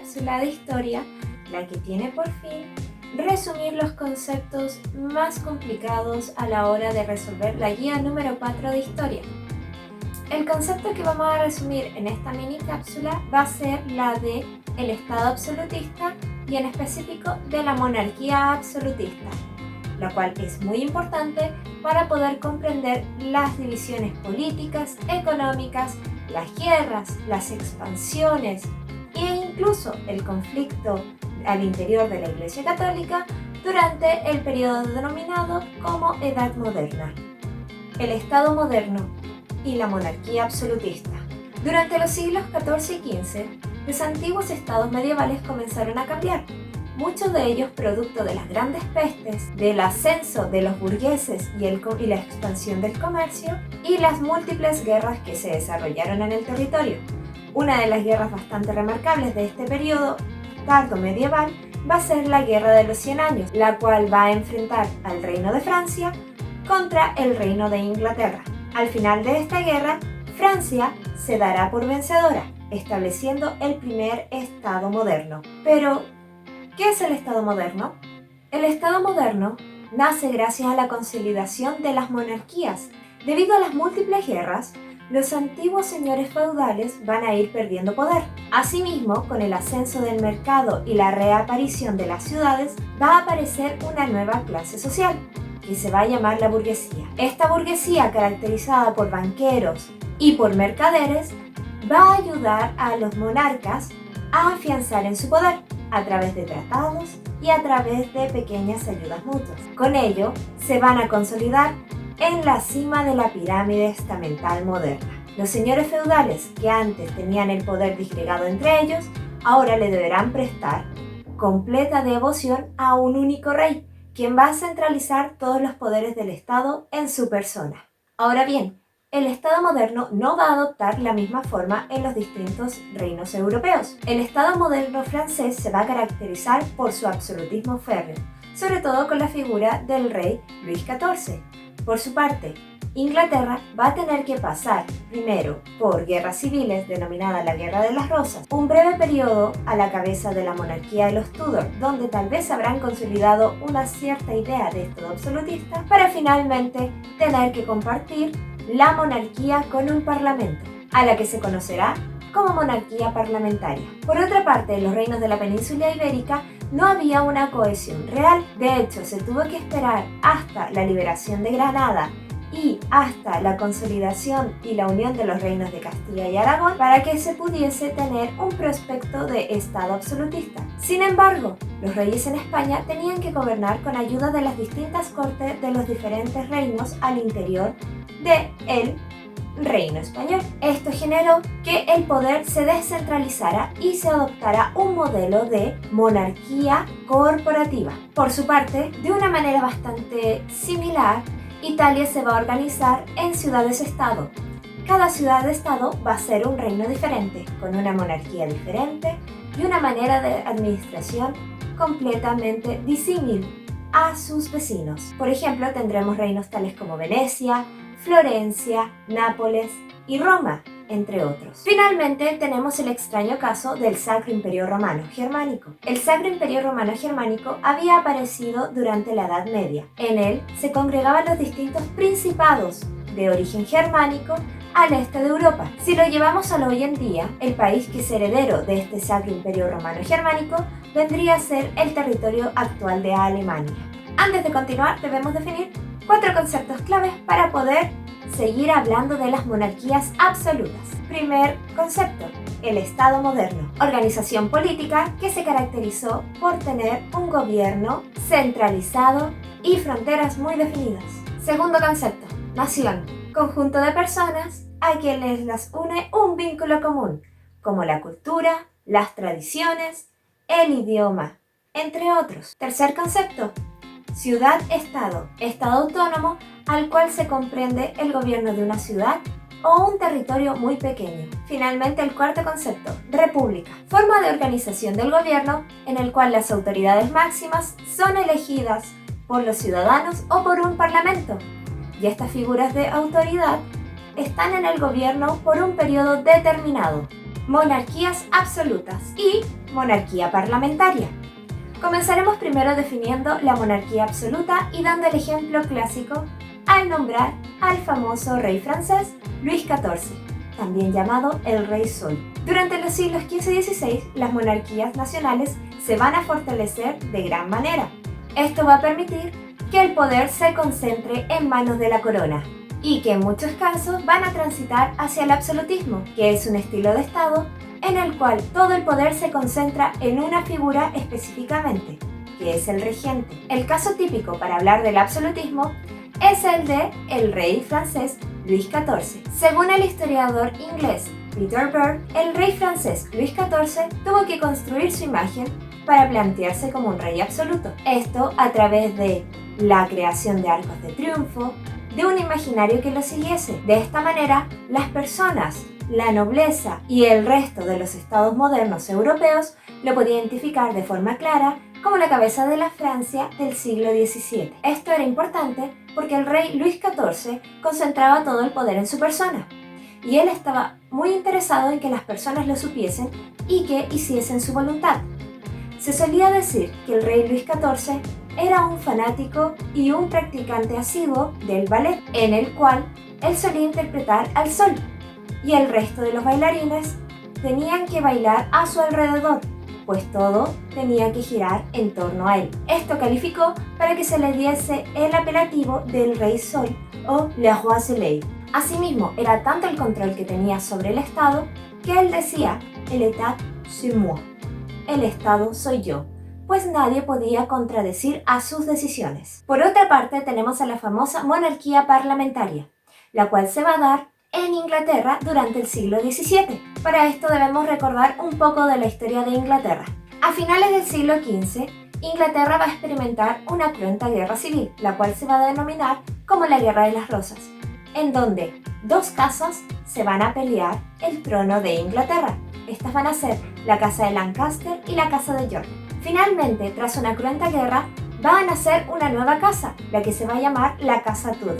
cápsula de historia, la que tiene por fin resumir los conceptos más complicados a la hora de resolver la guía número 4 de historia. El concepto que vamos a resumir en esta mini cápsula va a ser la de el Estado absolutista y en específico de la monarquía absolutista, la cual es muy importante para poder comprender las divisiones políticas, económicas, las guerras, las expansiones e incluso el conflicto al interior de la Iglesia Católica durante el periodo denominado como Edad Moderna. El Estado moderno y la monarquía absolutista. Durante los siglos XIV y XV, los antiguos estados medievales comenzaron a cambiar, muchos de ellos producto de las grandes pestes, del ascenso de los burgueses y la expansión del comercio y las múltiples guerras que se desarrollaron en el territorio. Una de las guerras bastante remarcables de este periodo tardo medieval va a ser la Guerra de los 100 Años, la cual va a enfrentar al Reino de Francia contra el Reino de Inglaterra. Al final de esta guerra, Francia se dará por vencedora, estableciendo el primer Estado moderno. Pero, ¿qué es el Estado moderno? El Estado moderno nace gracias a la consolidación de las monarquías. Debido a las múltiples guerras, los antiguos señores feudales van a ir perdiendo poder. Asimismo, con el ascenso del mercado y la reaparición de las ciudades, va a aparecer una nueva clase social, que se va a llamar la burguesía. Esta burguesía, caracterizada por banqueros y por mercaderes, va a ayudar a los monarcas a afianzar en su poder a través de tratados y a través de pequeñas ayudas mutuas. Con ello, se van a consolidar en la cima de la pirámide estamental moderna. Los señores feudales, que antes tenían el poder disgregado entre ellos, ahora le deberán prestar completa devoción a un único rey, quien va a centralizar todos los poderes del Estado en su persona. Ahora bien, el Estado moderno no va a adoptar la misma forma en los distintos reinos europeos. El Estado moderno francés se va a caracterizar por su absolutismo férreo, sobre todo con la figura del rey Luis XIV. Por su parte, Inglaterra va a tener que pasar primero por guerras civiles denominada la Guerra de las Rosas, un breve periodo a la cabeza de la monarquía de los Tudor, donde tal vez habrán consolidado una cierta idea de Estado absolutista, para finalmente tener que compartir la monarquía con un parlamento, a la que se conocerá como monarquía parlamentaria. Por otra parte, en los reinos de la península ibérica no había una cohesión real. De hecho, se tuvo que esperar hasta la liberación de Granada y hasta la consolidación y la unión de los reinos de Castilla y Aragón para que se pudiese tener un prospecto de Estado absolutista. Sin embargo, los reyes en España tenían que gobernar con ayuda de las distintas cortes de los diferentes reinos al interior del reino español. Esto generó que el poder se descentralizara y se adoptara un modelo de monarquía corporativa. Por su parte, de una manera bastante similar, Italia se va a organizar en ciudades-estado. Cada ciudad-estado va a ser un reino diferente, con una monarquía diferente y una manera de administración completamente disímil a sus vecinos. Por ejemplo, tendremos reinos tales como Venecia, Florencia, Nápoles y Roma, entre otros. Finalmente, tenemos el extraño caso del Sacro Imperio Romano Germánico. El Sacro Imperio Romano Germánico había aparecido durante la Edad Media. En él se congregaban los distintos principados de origen germánico al este de Europa. Si lo llevamos a lo hoy en día, el país que es heredero de este Sacro Imperio Romano Germánico vendría a ser el territorio actual de Alemania. Antes de continuar, debemos definir 4 conceptos claves para poder seguir hablando de las monarquías absolutas. Primer concepto, el Estado moderno. Organización política que se caracterizó por tener un gobierno centralizado y fronteras muy definidas. Segundo concepto, nación. Conjunto de personas a quienes las une un vínculo común, como la cultura, las tradiciones, el idioma, entre otros. Tercer concepto, ciudad-estado, estado autónomo al cual se comprende el gobierno de una ciudad o un territorio muy pequeño. Finalmente, el cuarto concepto, república, forma de organización del gobierno en el cual las autoridades máximas son elegidas por los ciudadanos o por un parlamento, y estas figuras de autoridad están en el gobierno por un periodo determinado. monarquías absolutas y monarquía parlamentaria. Comenzaremos primero definiendo la monarquía absoluta y dando el ejemplo clásico al nombrar al famoso rey francés Luis XIV, también llamado el Rey Sol. Durante los siglos XV y XVI, las monarquías nacionales se van a fortalecer de gran manera. Esto va a permitir que el poder se concentre en manos de la corona y que en muchos casos van a transitar hacia el absolutismo, que es un estilo de Estado en el cual todo el poder se concentra en una figura específicamente, que es el regente. El caso típico para hablar del absolutismo es el de el rey francés Luis XIV. Según el historiador inglés Peter Bird, el rey francés Luis XIV tuvo que construir su imagen para plantearse como un rey absoluto. Esto a través de la creación de arcos de triunfo, de un imaginario que lo siguiese. De esta manera, las personas, la nobleza y el resto de los estados modernos europeos lo podían identificar de forma clara como la cabeza de la Francia del siglo XVII. Esto era importante porque el rey Luis XIV concentraba todo el poder en su persona y él estaba muy interesado en que las personas lo supiesen y que hiciesen su voluntad. Se solía decir que el rey Luis XIV era un fanático y un practicante asiduo del ballet, en el cual él solía interpretar al sol y el resto de los bailarines tenían que bailar a su alrededor, pues todo tenía que girar en torno a él. Esto calificó para que se le diese el apelativo del Rey Sol o Le Roi Soleil. Asimismo, era tanto el control que tenía sobre el Estado que él decía el État c'est moi, el Estado soy yo, pues nadie podía contradecir a sus decisiones. Por otra parte, tenemos a la famosa monarquía parlamentaria, la cual se va a dar en Inglaterra durante el siglo XVII. Para esto debemos recordar un poco de la historia de Inglaterra. A finales del siglo XV, Inglaterra va a experimentar una cruenta guerra civil, la cual se va a denominar como la Guerra de las Rosas, en donde dos casas se van a pelear el trono de Inglaterra. Estas van a ser la casa de Lancaster y la casa de York. Finalmente, tras una cruenta guerra, va a nacer una nueva casa, la que se va a llamar la Casa Tudor,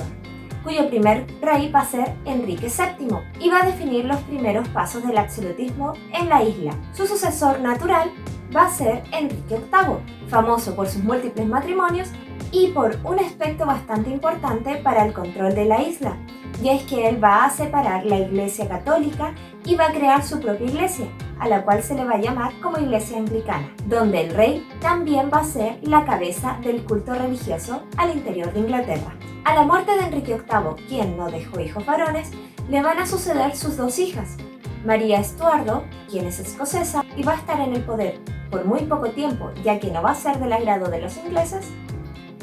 cuyo primer rey va a ser Enrique VII y va a definir los primeros pasos del absolutismo en la isla. Su sucesor natural va a ser Enrique VIII, famoso por sus múltiples matrimonios y por un aspecto bastante importante para el control de la isla, y es que él va a separar la Iglesia Católica y va a crear su propia iglesia, a la cual se le va a llamar como Iglesia Anglicana, donde el rey también va a ser la cabeza del culto religioso al interior de Inglaterra. A la muerte de Enrique VIII, quien no dejó hijos varones, le van a suceder sus dos hijas, María Estuardo, quien es escocesa y va a estar en el poder por muy poco tiempo, ya que no va a ser del agrado de los ingleses,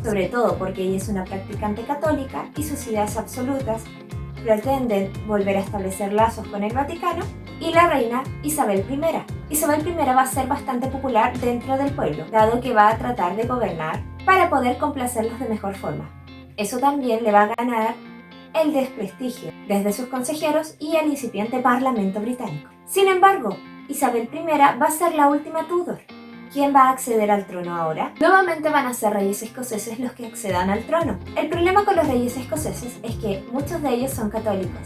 sobre todo porque ella es una practicante católica y sus ideas absolutas pretenden volver a establecer lazos con el Vaticano, y la reina Isabel I. Isabel I va a ser bastante popular dentro del pueblo, dado que va a tratar de gobernar para poder complacerlos de mejor forma. Eso también le va a ganar el desprestigio desde sus consejeros y el incipiente Parlamento británico. Sin embargo, Isabel I va a ser la última Tudor. ¿Quién va a acceder al trono ahora? Nuevamente van a ser reyes escoceses los que accedan al trono. El problema con los reyes escoceses es que muchos de ellos son católicos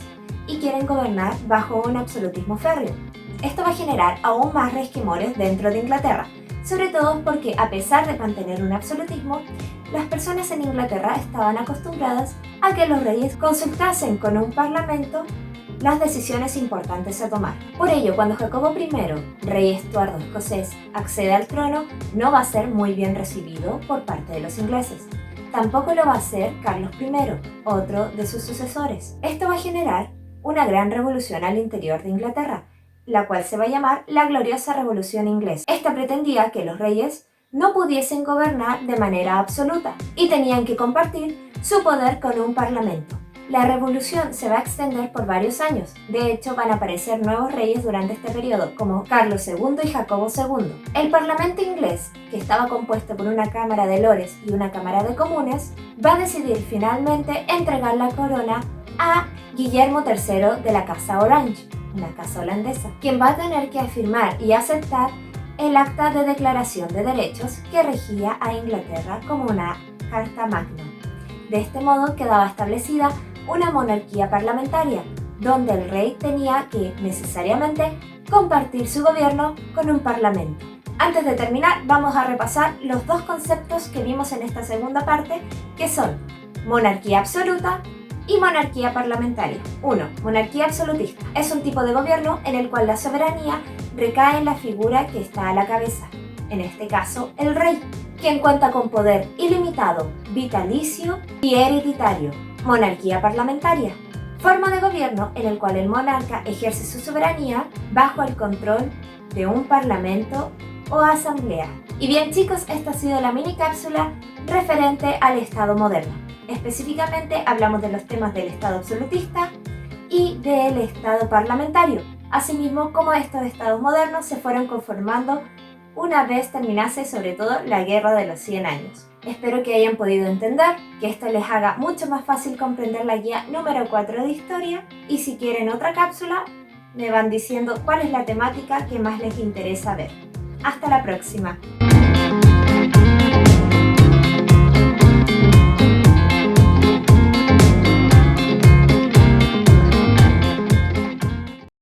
y quieren gobernar bajo un absolutismo férreo. Esto va a generar aún más resquemores dentro de Inglaterra, sobre todo porque a pesar de mantener un absolutismo, las personas en Inglaterra estaban acostumbradas a que los reyes consultasen con un parlamento las decisiones importantes a tomar. Por ello, cuando Jacobo I, rey Estuardo escocés, accede al trono, no va a ser muy bien recibido por parte de los ingleses. Tampoco lo va a hacer Carlos I, otro de sus sucesores. Esto va a generar una gran revolución al interior de Inglaterra, la cual se va a llamar la Gloriosa Revolución Inglesa. Esta pretendía que los reyes no pudiesen gobernar de manera absoluta y tenían que compartir su poder con un parlamento. La revolución se va a extender por varios años. De hecho, van a aparecer nuevos reyes durante este periodo, como Carlos II y Jacobo II. El Parlamento inglés, que estaba compuesto por una Cámara de Lores y una Cámara de Comunes, va a decidir finalmente entregar la corona a Guillermo III de la Casa Orange, una casa holandesa, quien va a tener que afirmar y aceptar el Acta de Declaración de Derechos que regía a Inglaterra como una Carta Magna. De este modo quedaba establecida una monarquía parlamentaria, donde el rey tenía que necesariamente compartir su gobierno con un parlamento. Antes de terminar, vamos a repasar los dos conceptos que vimos en esta segunda parte, que son monarquía absoluta y monarquía parlamentaria. 1. Monarquía absolutista. Es un tipo de gobierno en el cual la soberanía recae en la figura que está a la cabeza, en este caso el rey, quien cuenta con poder ilimitado, vitalicio y hereditario. Monarquía parlamentaria. Forma de gobierno en el cual el monarca ejerce su soberanía bajo el control de un parlamento o asamblea. Y bien chicos, esta ha sido la mini cápsula referente al Estado moderno. Específicamente hablamos de los temas del Estado absolutista y del Estado parlamentario, asimismo como estos estados modernos se fueron conformando una vez terminase sobre todo la Guerra de los 100 años. Espero que hayan podido entender, que esto les haga mucho más fácil comprender la guía número 4 de historia, y si quieren otra cápsula me van diciendo cuál es la temática que más les interesa ver. Hasta la próxima.